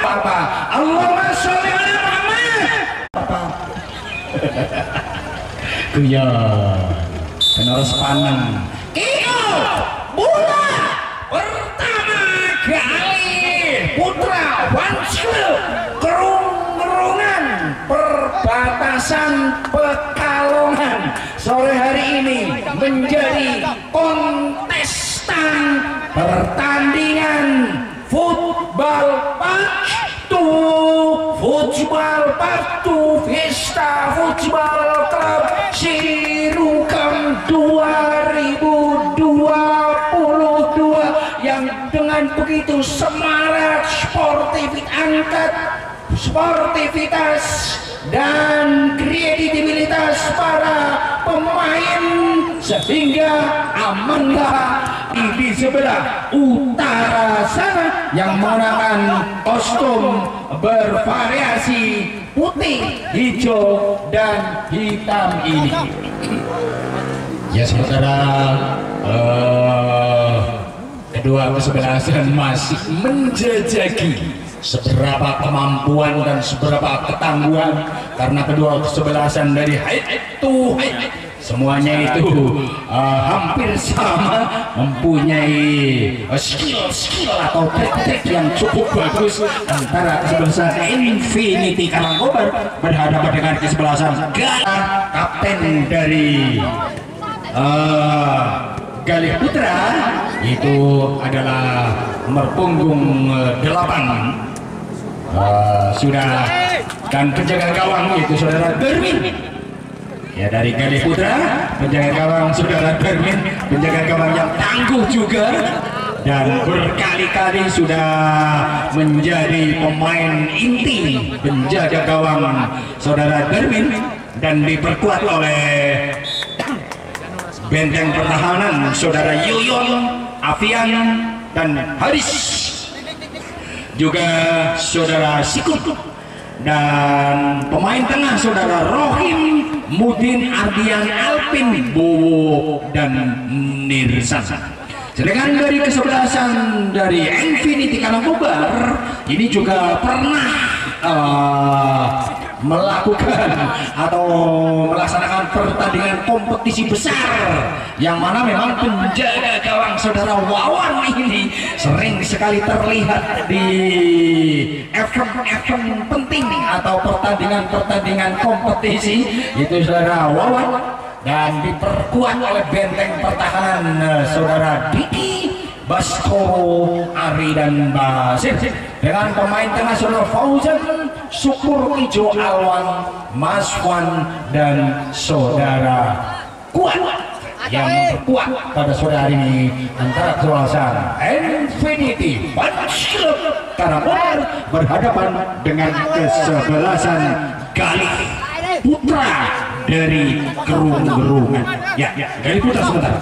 apa-apa. Allahumma sholli ala Muhammad. Apa? Kuya penerus paneng. Kiko bola pertama kali Putra Wanskel kerung-kerungan perbatasan Pekalongan sore hari ini menjadi kontestan pertandingan Football Partu Vista Football Club Sirukam 2022 yang dengan begitu semarak sportivitas dan kredibilitas para pemain sehingga amanlah di sebelah utara sana yang menggunakan kostum bervariasi putih, hijau, dan hitam ini. Ya saudara, kedua kesebelasan masih menjajaki seberapa kemampuan dan seberapa ketangguhan, karena kedua kesebelasan dari height to height semuanya itu hampir sama, mempunyai skill atau trik-trik yang cukup bagus. Antara kesebelasan Infinity Karangkobar berhadapan dengan kesebelasan kapten dari Galih Putra, itu adalah nomor punggung 8 sudah, dan penjaga gawang itu saudara Dermin ya dari Galih Putra. Penjaga gawang saudara Dermin, penjaga gawang yang tangguh juga dan berkali-kali sudah menjadi pemain inti penjaga gawang saudara Dermin, dan diperkuat oleh benteng pertahanan saudara Yuyon, Avian, dan Haris, juga saudara Sikut, dan pemain tengah saudara Rohim, Mudin, Ardian, Alpin, Bowo, dan Nirsan. Sedangkan dari kesebelasan dari Infinity Karangkobar ini juga pernah melakukan atau melaksanakan pertandingan kompetisi besar, yang mana memang penjaga gawang saudara Wawan ini sering sekali terlihat di event-event penting atau pertandingan-pertandingan kompetisi itu saudara Wawan, dan diperkuat oleh benteng pertahanan saudara Diki, Baskoro, Ari, dan Basir, dengan pemain tengah saudara Fauzan, Syukur, Ijo, Alwan, Maswan, dan saudara Kuat yang berkuat pada sore hari ini antara kesebelasan Infinity Karangkobar berhadapan dengan kesebelasan Galih Putra dari Kerung-Gerungan. Ya, Galih Putra sebentar.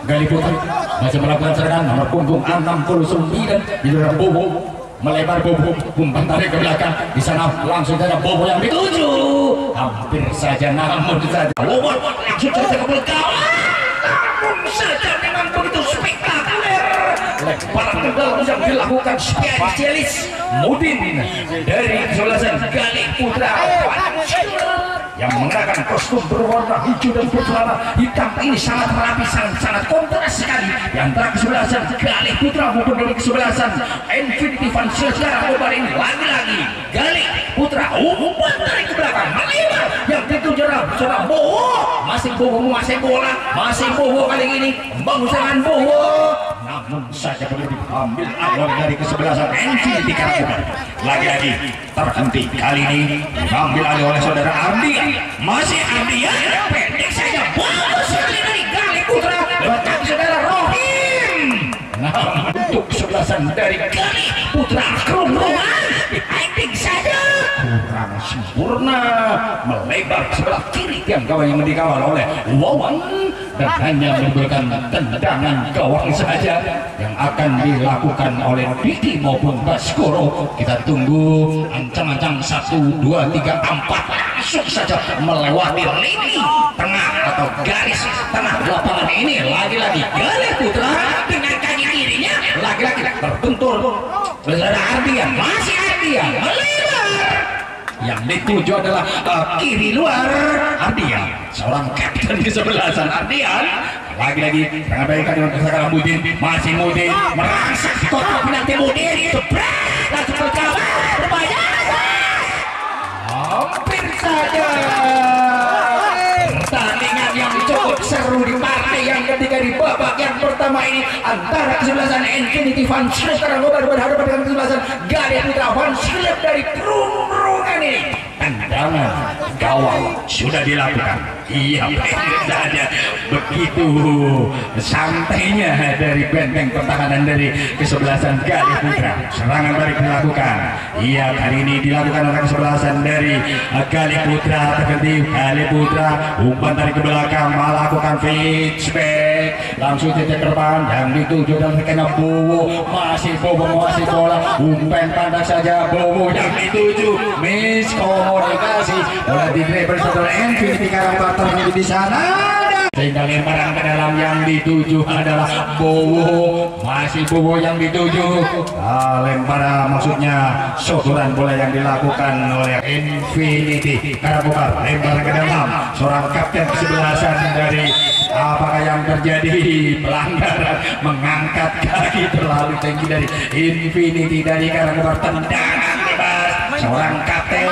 Galih Putra masih melakukan serangan nomor punggung 69 di dalam Bobo, melebar Bobo, umpan tarik ke belakang. Di sana langsung saja Bobo yang dituju, hampir saja, namun saja Bobo langsung saja ke belakang, namun saja memang begitu spektakuler. Lemparan tunggal yang dilakukan spesialis Mudin dari kesebelasan Galih Putra yang mengenakan kostum berwarna hijau dan bercelana hitam ini sangat rapi, sangat kontras sekali. Yang antara kesebelasan Galih Putra maupun dari kesebelasan Infinity Karangkobar ini, lagi-lagi Galih Putra umpan tarik ke belakang melebar yang dituju saudara Bowo, masih Bowo menguasai bola, masih Bowo kali ini membangun serangan Bowo, namun saja perlu diambil alur dari kesebelasan Infinity Karangkobar. Lagi-lagi terhenti, kali ini diambil alih oleh saudara Ardian, masih Ardian, pendek saja, bagus sekali dari Galih Putra, bahkan saudara Rohim. Nah, untuk kesebelasan dari Galih Putra Kerung-Gerungan pendek saja, kurang sempurna, melebar ke sebelah kiri tiang gawang yang dikawal oleh Wawan, dan hanya memberikan tendangan gawang saja yang akan dilakukan oleh Diki maupun Baskoro. Kita tunggu ancang-ancang 1, 2, 3, 4 masuk saja melewati lini tengah atau garis tengah lapangan ini. Lagi-lagi Galih Putra dengan kaki kirinya lagi-lagi terbentur Saudara Ardian, masih Ardian melebar. Yang dituju adalah kiri luar Ardian, seorang kapten kesebelasan Ardian. Lagi-lagi dengan baikkan dengan kesalahan Mudin, masih Mudin merangsak kotak penalti Mudin, jebret langsung berkabar berbahaya. Hampir saja pertandingan yang cukup seru di partai yang ketiga di babak yang pertama ini antara kesebelasan Infinity Van Schilep Karangkobar berhadapan dengan kesebelasan Galia Putra Van Schilep dari Kerungrungan ini. Tendangan gawang sudah dilakukan. Iya, saja begitu santainya dari benteng pertahanan dari kesebelasan Galia Putra. Serangan balik dilakukan. Iya, kali ini dilakukan oleh kesebelasan dari Galia Putra. Terganti Galia Putra umpan dari ke belakang melakukan pitchback langsung titik ke depan yang dituju dan terkena Bowo. Masih Bowo menguasai bola, umpan pandang saja Bowo yang dituju miss komunikasi bola di dribble saudara Infinity Karangkobar terjadi di sana sehingga lemparan ke dalam yang dituju adalah Bowo. Masih Bowo yang dituju lemparan maksudnya sodoran bola yang dilakukan oleh Infinity Karangkobar. Lemparan ke dalam seorang kapten kesebelasan dari apakah yang terjadi pelanggaran mengangkat kaki terlalu tinggi dari Infinity dari Karangkobar. Tendangan bebas seorang kapten,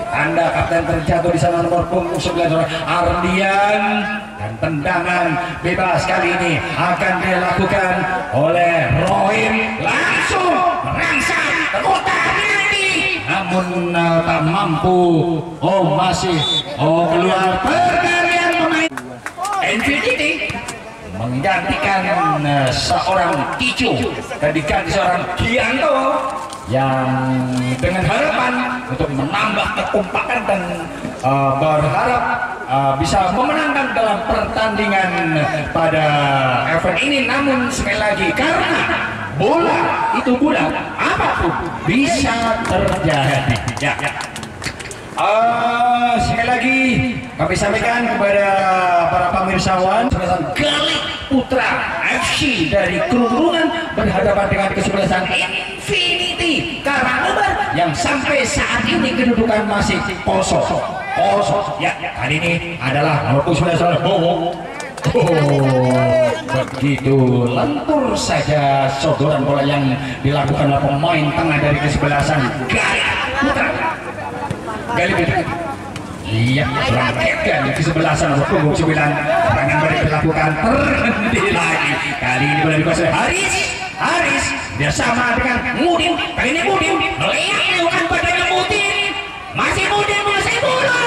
Anda kapten terjatuh di sana nomor punggung 9 seorang Ardian, dan tendangan bebas kali ini akan dilakukan oleh Rohim langsung merangsang ke kotak penalti namun tak mampu. Masih keluar pergantian pemain Infinity menggantikan seorang Kicu dan diganti seorang Gianto yang dengan harapan untuk menambah kekompakan dan berharap bisa memenangkan dalam pertandingan pada event ini. Namun sekali lagi karena bola itu bulat, apapun bisa terjadi. Sekali lagi kami sampaikan kepada para pemirsawan, Galia Putra FC dari Kerungrungan berhadapan dengan kesebelasan Infinity Karangkobar yang sampai saat ini kedudukan masih kosong. Ya, kali ini adalah nomor 19 Bowo. Begitu lentur saja sodoran bola yang dilakukan oleh pemain tengah dari kesebelasan Galia Putra. Galia Putra. Iya, serangan di kesebelasan nomor punggung 9. Serangan balik dilakukan, terhenti lagi. Kali ini bola dikuasai Haris. Dia sama dengan Mudin. Kali ini Mudin melihat badannya Mudin. Masih Mudin menguasai bola.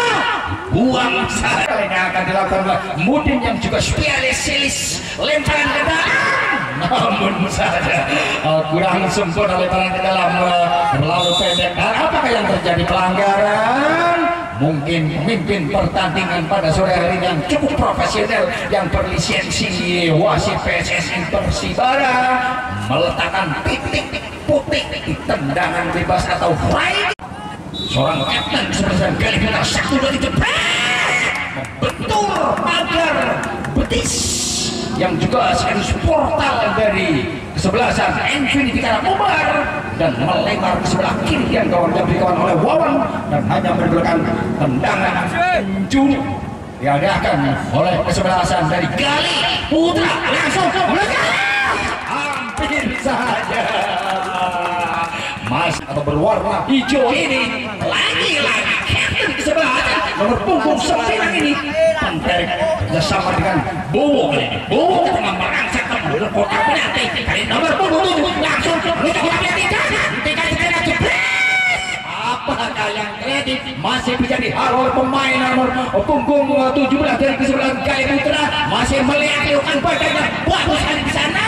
Buang saja. Ini akan dilakukan oleh Mudin yang juga spesialis lemparan ke dalam. Namun saja kurang sempurna lemparan ke dalam, terlalu pendek. Dan apakah yang terjadi? Pelanggaran. Mungkin pemimpin pertandingan pada sore hari ini yang cukup profesional yang berlisensi wasit PSSI Persibara meletakkan titik putih di tendangan bebas atau fly. Seorang kapten kesebelasan Galia Putra 1-2 jebret membentur pagar betis yang juga sekaligus portal dari kesebelasan Infinity Karangkobar dan melebar ke sebelah kiri yang kawan diberikan oleh Wawan dan hanya menimbulkan tendangan penjuru diadakan oleh kesebelasan dari Galia Putra langsung hampir saja Mas atau berwarna hijau ini lagi-lagi kapten kesebelasan nomor punggung 9 ini Pantek bersama dengan Bowo. Bowo tengah merangsek ke kotak penalti. Kali nomor punggung 7 langsung menuju kotak penalti. Apakah yang terjadi? Masih bisa dihalau pemain nomor punggung 17 dari kesebelasan Galia Putra. Masih melihat badannya bagus sekali di sana.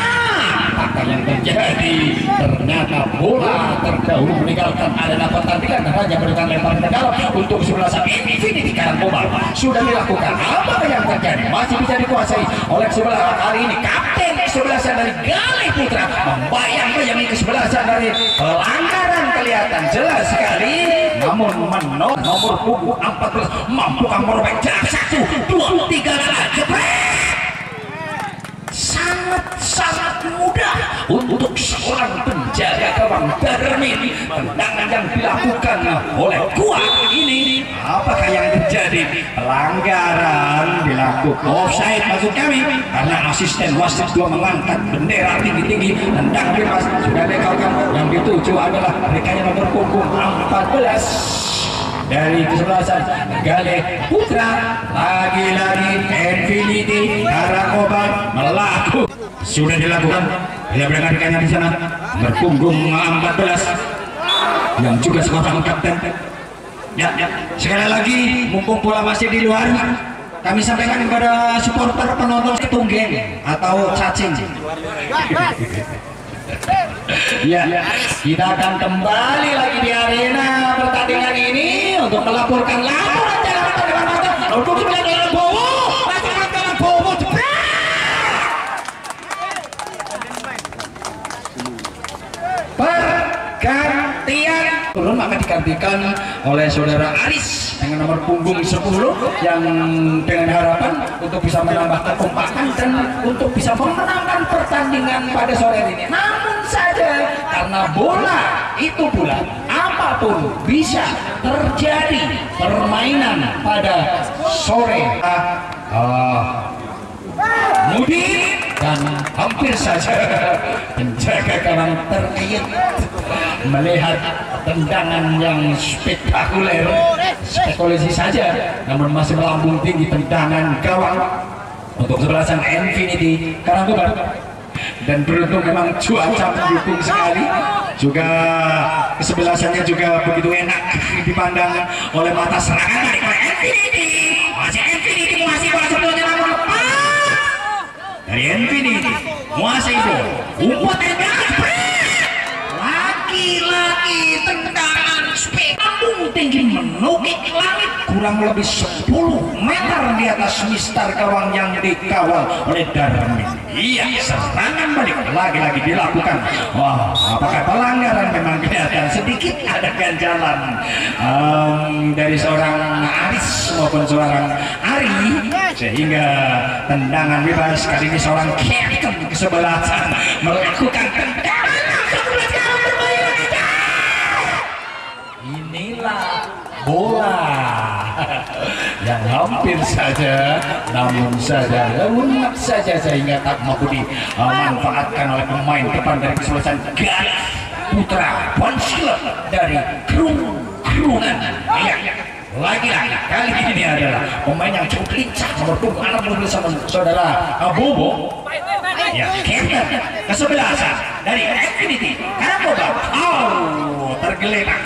Apakah yang terjadi? Ternyata bola terdahulu meninggalkan arena pertandingan dan hanya memberikan lemparan ke dalam untuk kesebelasan Infinity Karangkobar. Sudah dilakukan. Apakah yang terjadi? Masih bisa dikuasai oleh kesebelasan kali ini. Kapten kesebelasan dari Galia Putra membayang-bayangi kesebelasan dari pelanggaran kelihatan jelas sekali. Namun nomor punggung 14 mampukah merobek jarak 1, 2, 3 jebret. Sangat mudah untuk seorang penjaga Kawang Darmin. Tendangan yang dilakukan oleh kuat ini, apakah yang terjadi? Pelanggaran dilakukan, offside maksud kami, karena asisten wasit dua mengangkat bendera tinggi-tinggi. Tendang bebas sudah dikalkan, yang dituju adalah rekannya nomor punggung 14 dari kesebelasan Galih Putra. Lagi-lagi Infinity Karakoban melakukan, sudah dilakukan ya rekannya di sana berpunggung 14 yang juga seorang kapten. Ya, sekali lagi mumpung bola masih di luar, kami sampaikan kepada supporter penonton tunggeng atau cacing. Ya, kita akan kembali lagi di arena pertandingan ini untuk melaporkan laporan jalan pertandingan untuk jalan Bowo, jalan Bowo pergantian turun, maka digantikan oleh saudara Aris dengan nomor punggung 10 yang dengan harapan untuk bisa menambah kekompakan dan untuk bisa memenangkan pertandingan pada sore ini. Namun saja karena bola itu pula apapun bisa terjadi permainan pada sore Mudi dan hampir saja penjaga gawang terkejut melihat tendangan yang spektakuler, spekulasi saja, namun masih melambung tinggi tendangan gawang untuk sebelasan Infinity Karangkobar. Dan beruntung memang cuaca mendukung sekali, juga kesebelasannya juga begitu enak dipandang oleh mata serangan dari Infinity. Infinity masih bola sebelumnya, namun lepas dari Infinity masih itu umpat tendangan lagi-lagi tendangan spektakuler tinggi menukik langit kurang lebih 10 meter di atas mistar gawang yang dikawal oleh Darmin. Iya, serangan balik lagi-lagi dilakukan. Wah, apakah pelanggaran? Memang kelihatan sedikit ada ganjalan dari seorang Aris maupun seorang Ari, sehingga tendangan bebas kali ini seorang kapten kesebelasan melakukan tendangan. Inilah bola yang hampir saja, namun saja lunak saja sehingga tak mampu dimanfaatkan oleh pemain depan dari kesebelasan Galih Putra Pancila dari Kerungan. Ya, lagi-lagi kali ini adalah pemain yang cukup lincah nomor punggung 60 bersama saudara Bobo. Ya, kapten kesebelasan dari Infinity Karangkobar. Tergeletak.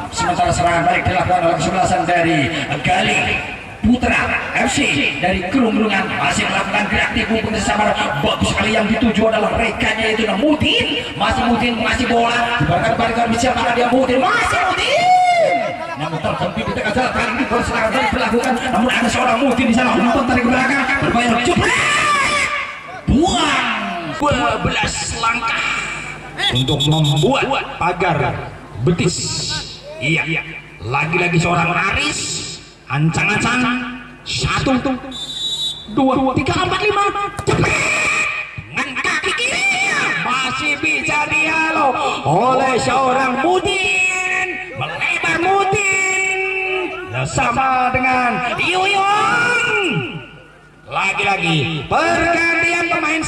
Sementara serangan balik dilakukan oleh kesebelasan dari Galih Putra FC dari Kerungan masih melakukan gerak tipu bersama. Bagus sekali, yang dituju adalah rekannya yaitu Mudin. Masih bola dibalikan bisa, maka dia Mudin namun terhenti di tengah jalan. Kali ini serangan balik dilakukan, namun ada seorang Mudin di sana umpan dari belakang berbayar jepret buang 12 langkah untuk membuat pagar betis. Iya, lagi-lagi seorang Aris ancang-ancang 1, 2, 3, 4, 5 cepet dengan kaki kiri masih bisa dialog oleh seorang Mudin, melebar Mudin bersama dengan Yuyun. Lagi-lagi pergantian pemain.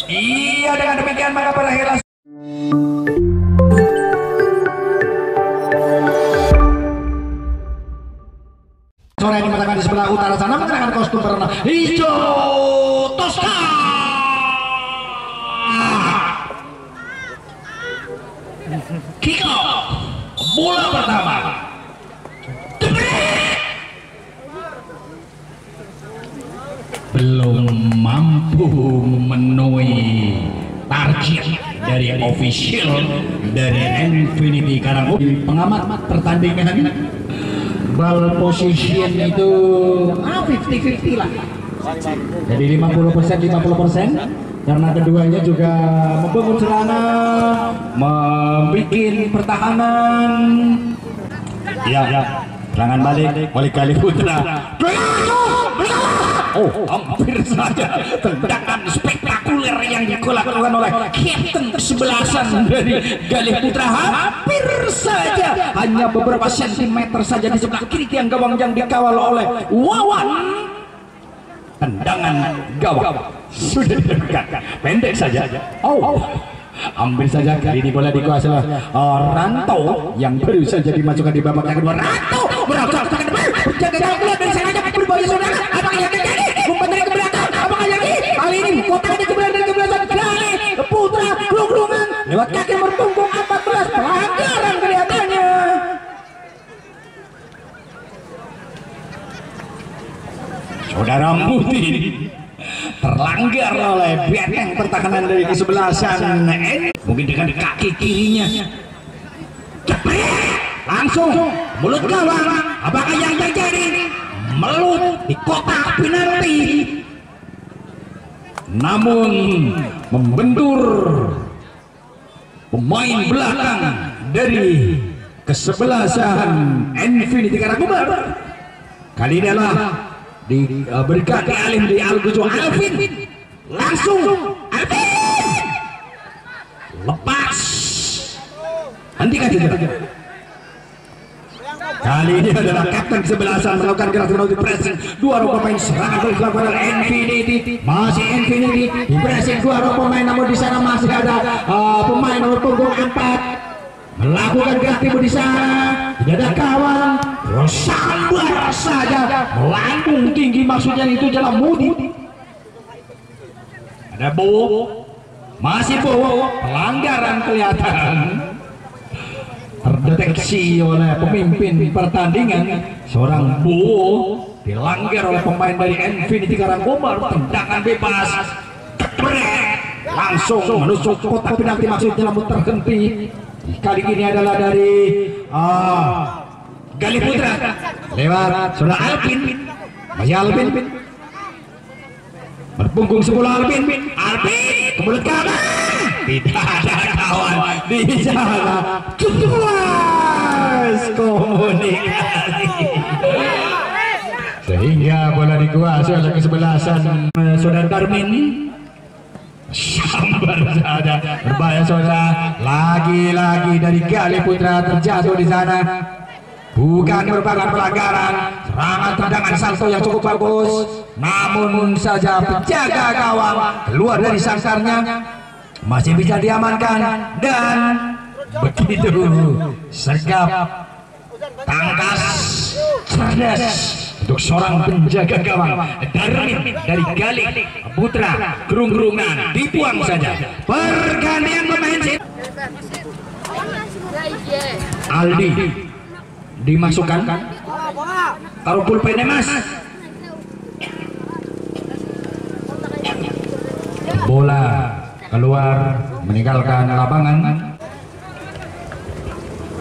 Iya, dengan demikian maka berakhirlah sore ini menangkan di sebelah utara sana mengenakan kostum berwarna hijau toska. Kick off bola pertama. Belum mampu memenuhi target dari official dari Infinity Karangkobar. Pengamat pertandingan ball position itu 50-50 lah, jadi 50% karena keduanya juga membangun serangan, membuat pertahanan. Ya, serangan balik oleh Galih Putra. Oh, hampir saja tendangan spektakuler spektakuler yang dilakukan oleh Captain kesebelasan dari Galih Putra. Hampir saja hanya beberapa sentimeter saja di sebelah kiri tiang gawang yang dikawal oleh Wawan. Tendangan gawang sudah dilakukan, pendek saja. Ambil saja, kali ini bola dikuasai oleh Ranto yang baru saja dimasukkan di babak yang kedua. Ranto berangkat ke depan, berjaga jauh keluar dari sana, berbahaya saudara. Apakah yang terjadi? Umpan dari ke belakang, apakah yang ini? Kali ini kotak di sebelah dari kebelasan Galih Putra gelung-gelungan lewat kaki nomor punggung 14, pelanggaran kelihatannya. Saudara Mutin terlanggar oleh benteng pertahanan dari kesebelasan. Mungkin dengan kaki kirinya langsung mulut gawang. Apakah yang terjadi? Melut di kotak penalti, namun membentur pemain belakang dari kesebelasan Infinity Karangkobar. Kali ini adalah diberikan ke Alim di Al-Gujo. Alvin langsung, Alvin lepas, hentikan saja. Kali ini adalah kapten kesebelasan melakukan gerak menuju pressing. Dua orang pemain serangan dilakukan oleh Infinity. Masih Infinity di pressing dua orang pemain, namun di sana masih ada pemain nomor punggung 4 melakukan gerak timbul di sana. Tidak ada kawan, terus sambar saja melambung tinggi, maksudnya itu adalah Mudi. Ada Bowo, masih Bowo, pelanggaran kelihatan terdeteksi oleh pemimpin pertandingan. Seorang Bowo dilanggar oleh pemain dari Infinity Karangkobar. Tendangan bebas, langsung menusuk kotak penalti, maksudnya namun terhenti. Kali ini adalah dari Galih Putra lewat saudara Alvin. Masih Alvin berpunggung 10. Alvin ke mulut kanan, tidak ada kawan di sana. Kepuas komunikasi sehingga bola dikuasai oleh kesebelasan saudara Darmin. Sambar saja, berbahaya saudara. Lagi-lagi dari Galih Putra terjatuh di sana. Bukan merupakan pelanggaran, serangan tendangan salto yang cukup bagus, namun saja penjaga gawang keluar dari sangkarnya, masih bisa diamankan. Dan begitu sergap, tangkas, cerdas untuk seorang penjaga gawang Darmin dari Galih Putra. Gerung-gerungan dibuang saja. Pergantian pemain. Aldi dimasukkan, taruh pulpennya Mas. Bola keluar meninggalkan lapangan.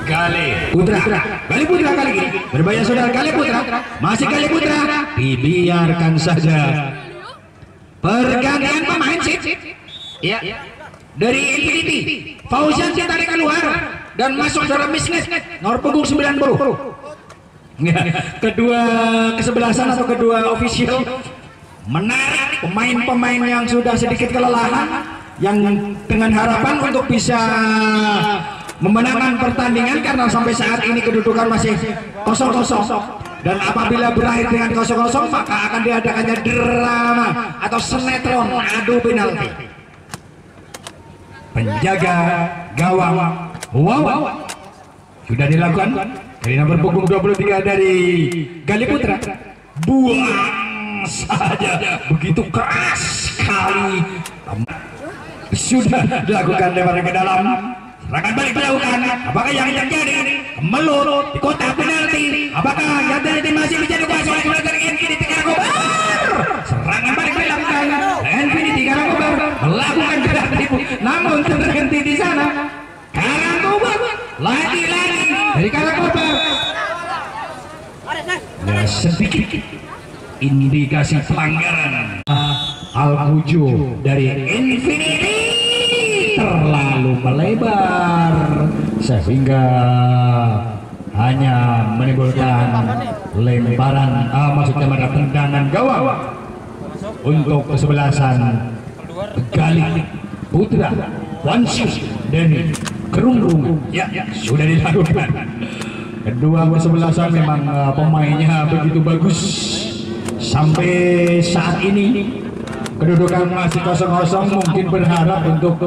Galih Putra kali ini berbahaya saudara. Galih Putra, masih Galih Putra, dibiarkan saja. Pergantian pemain sih ya dari Infinity. Fauzan tarik keluar dan masuk saudara Misnet nomor punggung 90. Kedua kesebelasan atau kedua official menarik pemain-pemain yang sudah sedikit kelelahan, yang dengan harapan untuk bisa memenangkan pertandingan, karena sampai saat ini kedudukan masih 0-0. Dan apabila berakhir dengan 0-0 maka akan diadakannya drama atau sinetron adu penalti. Penjaga gawang sudah dilakukan dari nomor punggung 23 dari Galih Putra. Buang saja, begitu keras sekali. Sudah dilakukan lebaran ke dalam. Serangan balik dilakukan. Apakah yang terjadi? Melut di kotak penalti. Apakah yang terjadi masih bisa dikuasai oleh Infinity Karangkobar? Serangan balik dilakukan. Infinity Karangkobar melakukan gerak tipu, namun terhenti di sana. Karangkobar lagi-lagi dari Karangkobar. Ya, sedikit indikasi pelanggaran. Al-Gujo dari Infinity terlalu melebar sehingga hanya menimbulkan lemparan, maksudnya pada tendangan gawang untuk kesebelasan Galih Putra Wansyu dan Kerungrungan sudah dilakukan. Kedua kesebelasan memang pemainnya begitu bagus sampai saat ini. Kedudukan masih 0-0, mungkin berharap untuk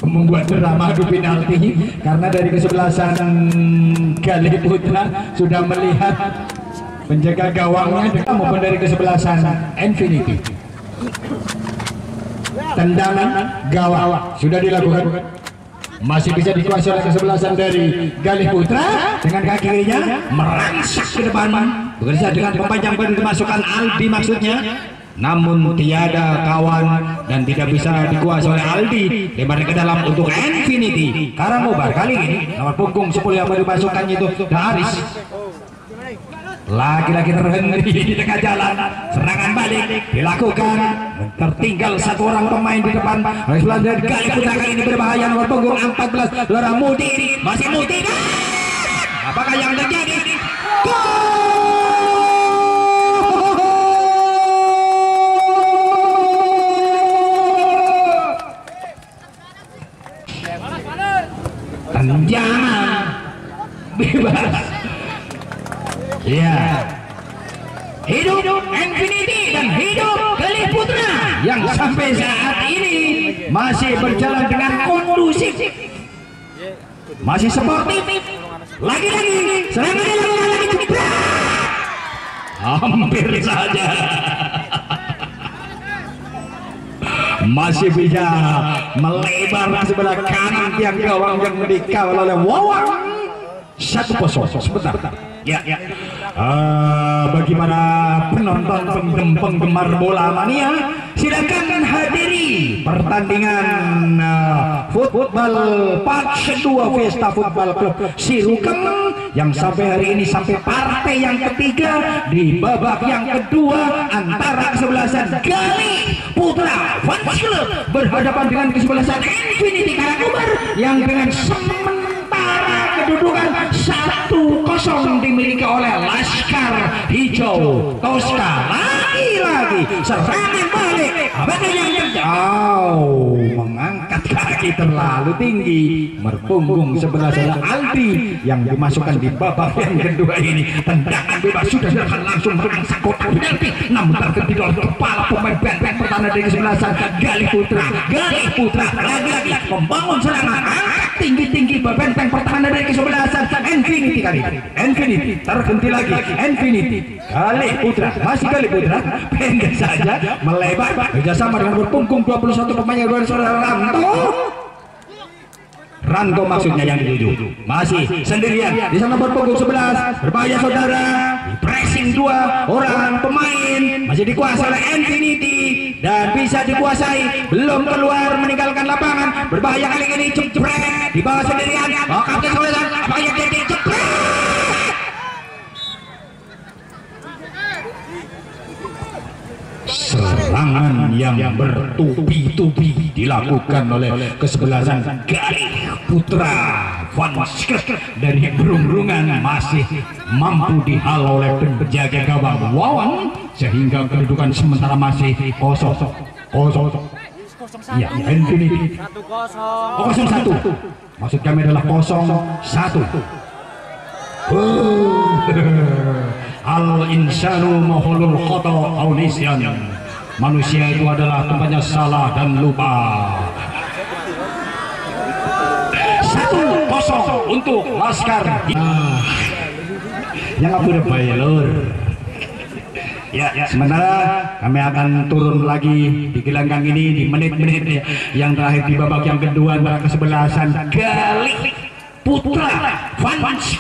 membuat drama adu penalti karena dari kesebelasan Galih Putra sudah melihat penjaga gawangnya maupun dari kesebelasan Infinity. Tendangan gawang sudah dilakukan, masih bisa dikuasai oleh kesebelasan dari Galih Putra dengan kaki kirinya merangsak ke depan, bekerja dengan pemanjang badan dimasukkan Aldi maksudnya, namun tiada kawan dan tidak bisa dikuasai oleh Aldi. Lebar ke dalam untuk Infinity. Karangkobar kali ini nomor punggung 10 yang baru dimasukkan itu Haris. Lagi-lagi terhenti di tengah jalan, serangan balik dilakukan, tertinggal satu orang pemain di depan. Sebelah dari Galih Putra kali ini berbahaya, nomor punggung 14 Lora Mudi, masih Mudi. Apakah yang terjadi? Tendangan bebas. Ya, hidup Infinity dan hidup Galih Putra yang sampai saat ini masih berjalan dengan kondusif, masih sportif. Lagi-lagi serangan lagi, hampir saja masih bisa melebar ke sebelah kanan tiang gawang yang dikawal oleh Wawang. 1-0 sebentar. Ya. Bagaimana penonton penggemar bola mania, silakan hadiri pertandingan Football Park kedua Fiesta Football Club Sirukeng yang sampai hari ini sampai partai yang ketiga di babak yang kedua antara kesebelasan Galih Putra Fans Club berhadapan dengan kesebelasan Infinity Karangkobar yang dengan sementara kedudukan 1-0 dimiliki oleh Laskar Hijau Tosca. Lagi-lagi serangan balik, apakah yang mengangkat kaki terlalu tinggi, berpunggung sebelah sana Aldi yang dimasukkan di babak yang kedua ini. Tendangan bebas sudah dilakukan langsung merangsek kotak penalti, namun terhenti oleh kepala pemain benteng pertahanan dari sebelah sana Galih Putra. Galih Putra lagi-lagi membangun serangan, angkat tinggi-tinggi benteng pertahanan dari kesebelasan Infinity kali. Infinity terhenti lagi. Infinity Galih Putra, masih Galih Putra, pendek saja melebar kerjasama dengan berpunggung 21 pemainnya dari saudara Ranto maksudnya yang dituju, masih sendirian di sana berpunggung 11, berbahaya saudara, pressing 2 orang pemain, masih dikuasai oleh Infinity dan bisa dikuasai, belum keluar meninggalkan lapangan, berbahaya kali ini, jepret di bawah sendirian, kapten saudara, apa yang jadi jepret. Serangan yang bertubi-tubi dilakukan oleh kesebelasan Galih Putra Fans dari Kerungrungan masih mampu dihalau oleh penjaga gawang Wawan sehingga kedudukan sementara masih 0-0. Ya, Infinity 0-1. Maksud kami adalah 0-1. Al-insanu mahulul khoto au nisyan. Manusia itu adalah tempatnya salah dan lupa. 1-0 untuk Laskar. Yang aku udah bayar. Ya, sementara kami akan turun lagi di gelanggang ini di menit-menit yang terakhir di babak yang kedua antara kesebelasan Galih Putra Fans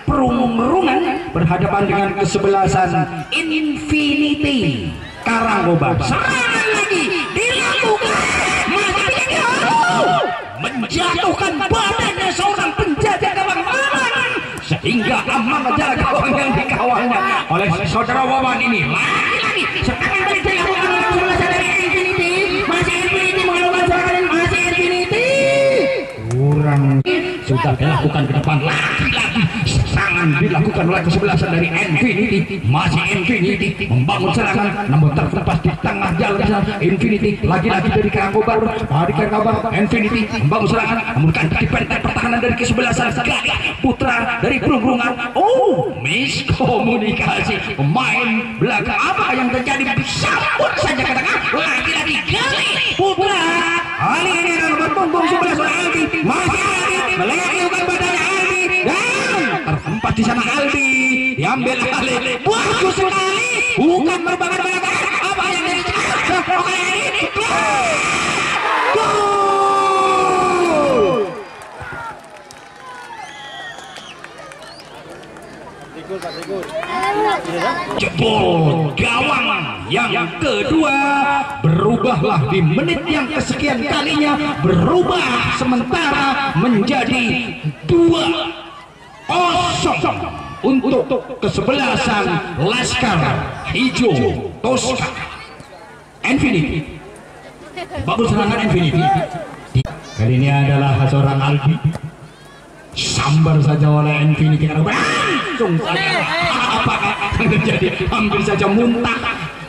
Kerungrungan berhadapan dengan kesebelasan Infinity Karangkobar. Serangan lagi dilakukan, menjatuhkan badannya seorang penjaga gawang Wawan sehingga aman menjaga gawang yang dikawalnya oleh saudara Wawan ini. Lagi-lagi serangan balik dilakukan oleh kesebelasan dari Infinity. Masih Infinity mengeluarkan serangan, masih Infinity kurang sudah dilakukan ke depan, lagi-lagi serangan dilakukan oleh kesebelasan dari Infinity. Masih Infinity membangun serangan, namun terlepas di tengah jalan Infinity. Lagi-lagi dari Karangkobar, Infinity membangun serangan, namun kan di benteng pertahanan dari kesebelasan Galih Putra dari Perunggungan. Oh, miskomunikasi pemain belakang. Apa yang terjadi? Disambut saja ke tengah. Lagi-lagi Galih Putra. Kali ini akan berpunggung sebelah Aldi. Masih Aldi melenyapkan badannya Aldi dan tertempat di sana Aldi. Diambil alih. Bagus sekali. Bukan merupakan belakang. Apa yang terjadi? Oke ini. Gol. Jebol gawang yang kedua, berubahlah di menit yang kesekian kalinya, berubah sementara menjadi 2-0 untuk kesebelasan Laskar Hijau Tosca. Infinity babul serangan Infinity kali ini adalah seorang Aldi, sambar saja oleh Infinity karena langsung saja apakah terjadi, hampir saja muntah,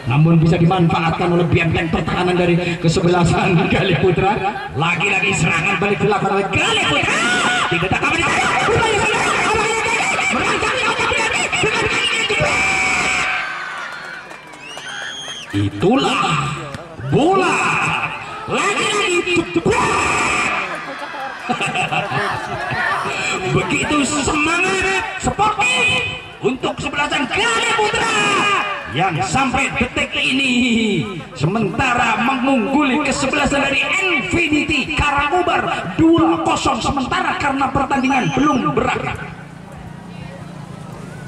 namun bisa dimanfaatkan oleh benteng pertahanan dari kesebelasan Galih Putra. Lagi-lagi serangan balik dilakukan oleh Galih Putra. Tidak tak apa itulah bola lagi-lagi begitu semangat sportif untuk kesebelasan Galih Putra yang sampai detik ini sementara mengungguli kesebelasan dari Infinity Karangkobar 2-0 sementara karena pertandingan belum berakhir.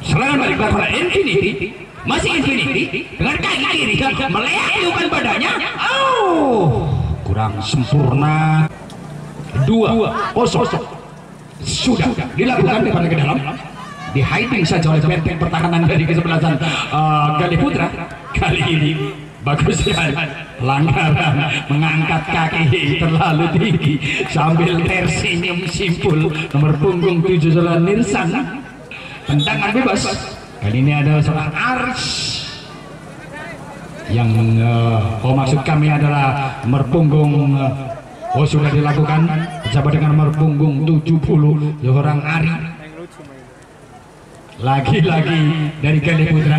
Serangan balik kepada Infinity, masih Infinity dengan kaki kiri melenyapkan badannya. Oh, kurang sempurna. 2-0 sudah dilakukan depan ke dalam, di hiding saja oleh benteng pertahanan dari kesebelasan Galih Putra. Kali ini bagus sekali pelanggaran, mengangkat kaki terlalu tinggi sambil tersenyum simpul nomor punggung 7 Jalan Nirsan. Tendangan bebas kali ini adalah seorang Aris yang maksud kami adalah nomor punggung sudah dilakukan bersama dengan nomor punggung 70 seorang Ari. Lagi-lagi dari Galih Putra,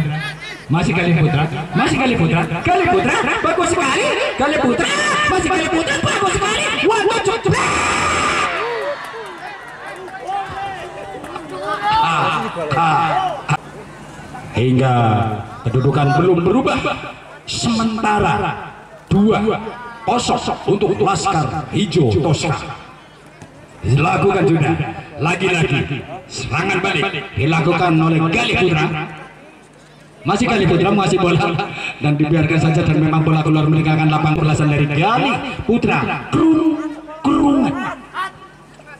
masih Galih Putra, masih Galih Putra, Galih Putra bagus sekali, Galih Putra, masih Galih Putra bagus sekali. Hingga kedudukan belum berubah, sementara 2-0 untuk Laskar Hijau Tosca. Dilakukan sudah, lagi-lagi serangan balik dilakukan oleh Galih Putra. Masih Galih Putra, masih bola dan dibiarkan saja, dan memang bola keluar meninggalkan lapangan. Belasan dari Galih Putra, kerungan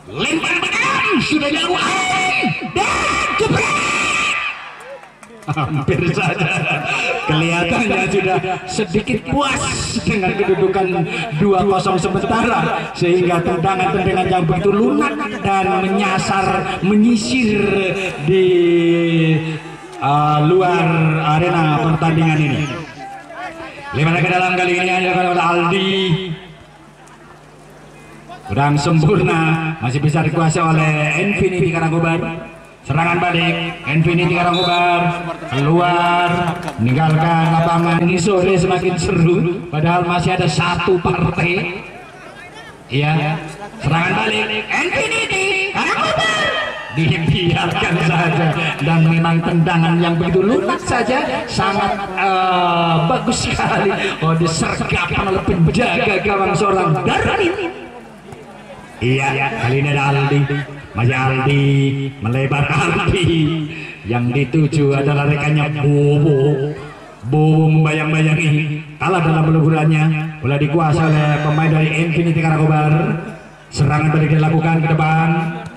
lempar badan sudah dilakukan dan jebret. Hampir saja kelihatannya sudah sedikit puas dengan kedudukan 2-0 sementara, sehingga tendangan-tendangan yang begitu lunak dan menyisir di luar arena pertandingan ini. Lempar ke dalam kali ini adalah oleh Aldi, kurang sempurna, masih bisa dikuasai oleh Infinity Karangkobar. Serangan balik Infinity Karangkobar keluar meninggalkan lapangan. Ini sore semakin seru padahal masih ada satu partai. Iya, serangan balik Infinity Karangkobar dibiarkan saja, dan memang tendangan yang begitu lunak saja, sangat bagus sekali. Oh, disergapkan oleh penjaga gawang seorang Darmin. Iya, kali ini ada Aldi, masih Aldi melebar. Aldi yang dituju adalah rekannya Bobo membayang-bayangi, kalah dalam peluburannya, bola dikuasai oleh pemain dari Infinity Karangkobar. Serangan balik dilakukan ke depan,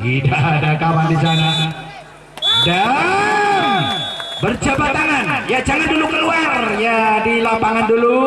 tidak ada kawan di sana, dan berjabat tangan. Ya, jangan dulu keluar, ya di lapangan dulu.